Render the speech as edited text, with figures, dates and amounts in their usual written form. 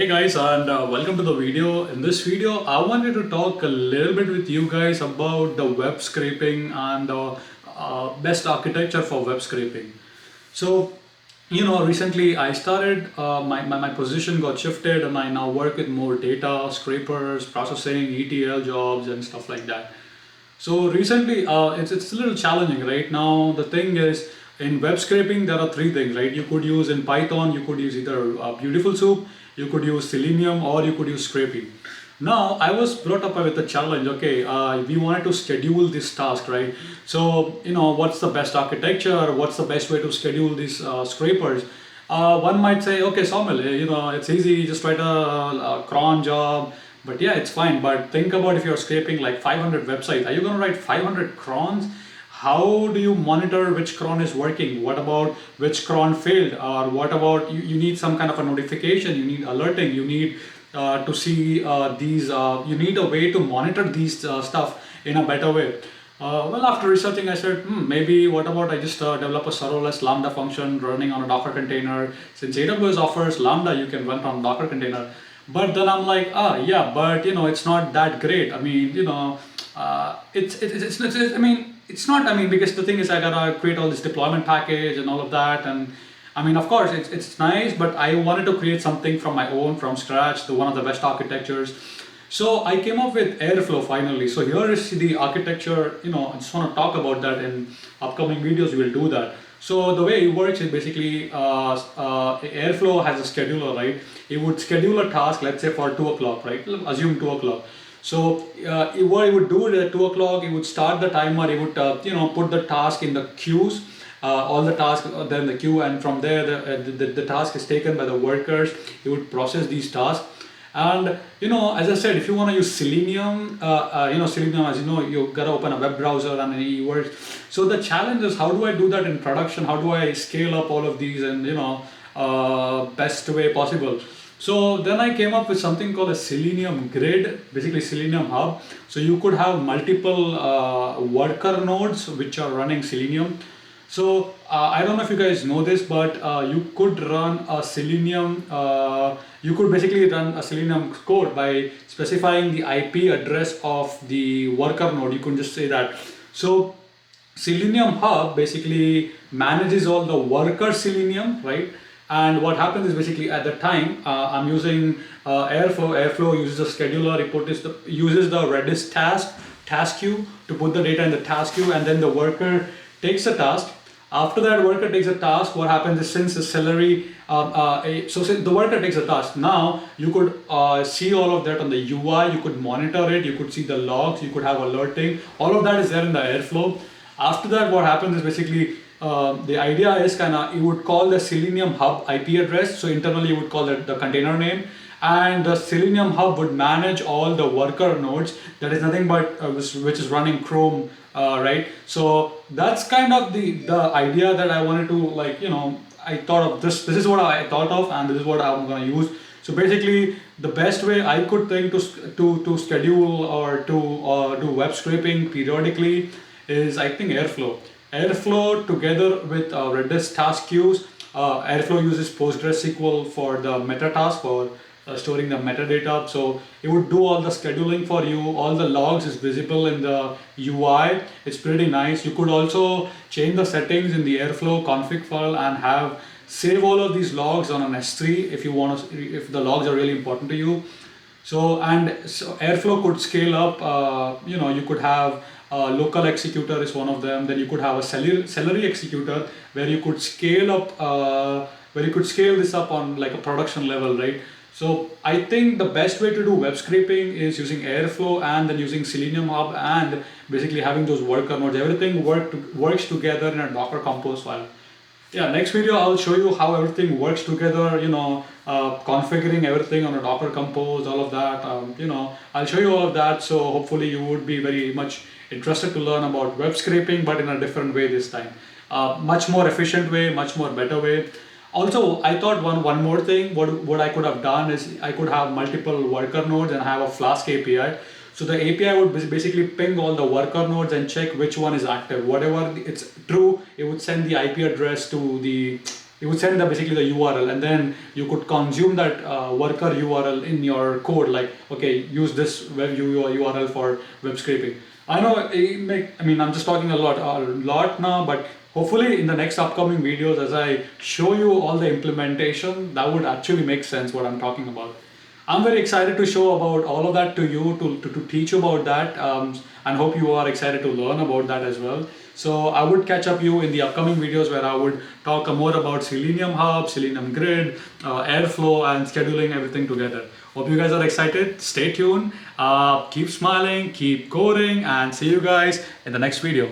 Hey guys, and welcome to the video. In this video, I wanted to talk a little bit with you guys about the web scraping and the best architecture for web scraping. So, recently I started, my position got shifted and I now work with more data, scrapers, processing, ETL jobs and stuff like that. So recently, it's a little challenging right now. The thing is, in web scraping, there are three things, right? You could use in Python, you could use either Beautiful Soup, you could use Selenium, or you could use scraping. Now, I was brought up with a challenge. Okay, we wanted to schedule this task, right? So, what's the best architecture? What's the best way to schedule these scrapers? One might say, okay, Sawmill, it's easy, just write a cron job. But yeah, it's fine. But think about if you're scraping like 500 websites, are you going to write 500 crons? How do you monitor which cron is working? What about which cron failed? Or what about you need some kind of a notification, you need alerting, you need to see you need a way to monitor these stuff in a better way. Well, after researching, I said, maybe what about I just develop a serverless Lambda function running on a Docker container. Since AWS offers Lambda, you can run on Docker container. But then I'm like, yeah, but it's not that great. I mean, I mean, it's not. I mean, because the thing is, I gotta create all this deployment package and all of that, and I mean, of course, it's nice, but I wanted to create something from my own, from scratch, the one of the best architectures. So I came up with Airflow finally. So here is the architecture. I just want to talk about that in upcoming videos. We'll do that. So the way it works is basically Airflow has a scheduler, right? It would schedule a task, let's say for 2 o'clock, right? Assume 2 o'clock. So what it would do at 2 o'clock, it would start the timer. It would put the task in the queues. All the tasks are there in the queue, and from there the task is taken by the workers. It would process these tasks. And as I said, if you want to use Selenium, Selenium, as you know, you gotta open a web browser and it works. So the challenge is, how do I do that in production? How do I scale up all of these and best way possible? So then I came up with something called a Selenium Grid, basically Selenium Hub. So you could have multiple worker nodes which are running Selenium. So I don't know if you guys know this, but you could run a Selenium. You could basically run a Selenium code by specifying the IP address of the worker node. You can just say that. So Selenium Hub basically manages all the worker Selenium, right? And what happens is basically at the time I'm using Airflow. Airflow uses a scheduler. Uses the Redis task queue to put the data in the task queue, and then the worker takes a task. After that worker takes a task, what happens is, since the salary, so since the worker takes a task, now you could see all of that on the UI, you could monitor it, you could see the logs, you could have alerting, all of that is there in the Airflow. After that, what happens is basically, the idea is you would call the Selenium Hub IP address, so internally you would call it the container name, and the Selenium Hub would manage all the worker nodes. That is nothing but which is running Chrome, right? So that's kind of the idea that I wanted to, I thought of this. This is what I thought of, and this is what I'm going to use. So basically, the best way I could think to schedule or to do web scraping periodically is, I think, Airflow. Airflow together with Redis task queues. Airflow uses PostgreSQL for the meta task, for storing the metadata. So it would do all the scheduling for you. All the logs is visible in the UI. It's pretty nice. You could also change the settings in the Airflow config file and save all of these logs on an S3 if you want to, if the logs are really important to you. So Airflow could scale up. You could have local executor is one of them. Then you could have a Celery executor where you could scale up, where you could scale this up on like a production level, right? So I think the best way to do web scraping is using Airflow and then using Selenium Hub and basically having those worker nodes. Everything works together in a Docker Compose file. Yeah, next video I'll show you how everything works together, configuring everything on a Docker Compose, all of that, I'll show you all of that. So hopefully you would be very much interested to learn about web scraping, but in a different way this time. Much more efficient way, much more better way. Also, I thought one more thing, what I could have done is I could have multiple worker nodes and have a Flask API. So the API would basically ping all the worker nodes and check which one is active. Whatever it's true, it would send the IP address to the it would send basically the URL, and then you could consume that worker URL in your code. Like, okay, use this web URL for web scraping. I know I mean, I'm just talking a lot now, but hopefully in the next upcoming videos, as I show you all the implementation, that would actually make sense what I'm talking about. I'm very excited to show about all of that to you, to teach you about that, and hope you are excited to learn about that as well. So I would catch up you in the upcoming videos where I would talk more about Selenium Hub, Selenium Grid, Airflow, and scheduling everything together. Hope you guys are excited. Stay tuned, keep smiling, keep coding, and see you guys in the next video.